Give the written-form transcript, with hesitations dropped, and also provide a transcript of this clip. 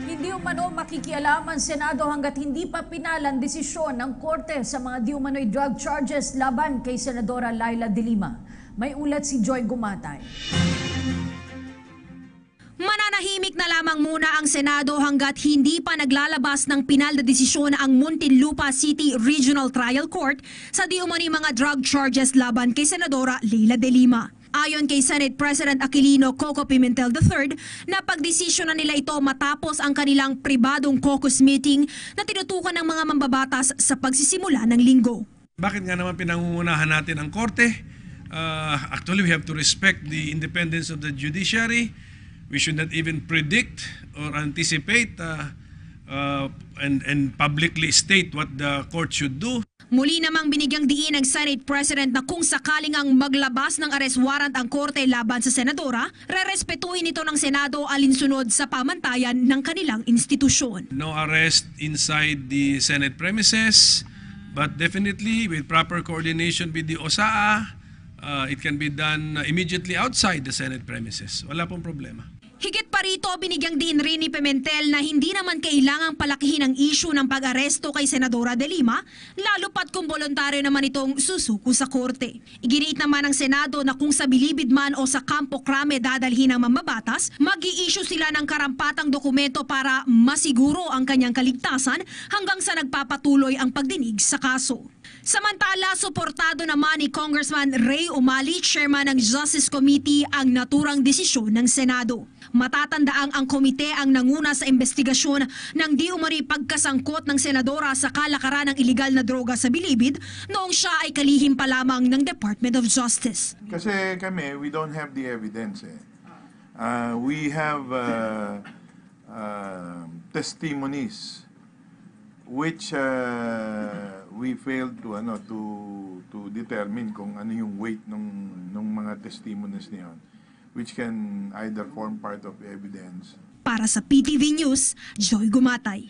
Hindi umano makikialam ang Senado hanggat hindi pa pinalang desisyon ng Korte sa mga di umano'y drug charges laban kay Senadora Laila De Lima. May ulat si Joy Gumatay. Mananahimik na lamang muna ang Senado hanggat hindi pa naglalabas ng pinal na desisyon ang Muntinlupa City Regional Trial Court sa di umano'y mga drug charges laban kay Senadora Laila De Lima. Ayon kay Senate President Aquilino Coco Pimentel III, napagdesisyon na nila ito matapos ang kanilang pribadong caucus meeting na tinutukan ng mga mambabatas sa pagsisimula ng linggo. Bakit nga naman pinangungunahan natin ang korte? Actually, we have to respect the independence of the judiciary. We should not even predict or anticipate and publicly state what the court should do. Muli namang binigyang diin ng Senate President na kung sakaling ang maglabas ng arrest warrant ang korte laban sa senadora, rerespetuhin ito ng Senado alinsunod sa pamantayan ng kanilang institusyon. No arrest inside the Senate premises, but definitely with proper coordination with the OSAA, it can be done immediately outside the Senate premises. Wala pong problema. Higit pa rito, binigyang din rin ni Pimentel na hindi naman kailangang palakihin ang issue ng pag-aresto kay Senadora De Lima, lalo pat kung voluntaryo naman itong susuko sa korte. Iginiit naman ng Senado na kung sa bilibid man o sa Campo Crame dadalhin ng mambabatas, mag-i-issue sila ng karampatang dokumento para masiguro ang kanyang kaligtasan hanggang sa nagpapatuloy ang pagdinig sa kaso. Samantala, suportado naman ni Congressman Ray Umali, chairman ng Justice Committee, ang naturang desisyon ng Senado. Matatandaang ang komite ang nanguna sa investigasyon ng di umano'y pagkasangkot ng senadora sa kalakaran ng iligal na droga sa Bilibid noong siya ay kalihim pa lamang ng Department of Justice. Kasi kami, we don't have the evidence. We have testimonies which we failed to determine kung ano yung weight ng mga testimonies niyon, which can either form part of evidence. Para sa PTV News, Joy Gumatay.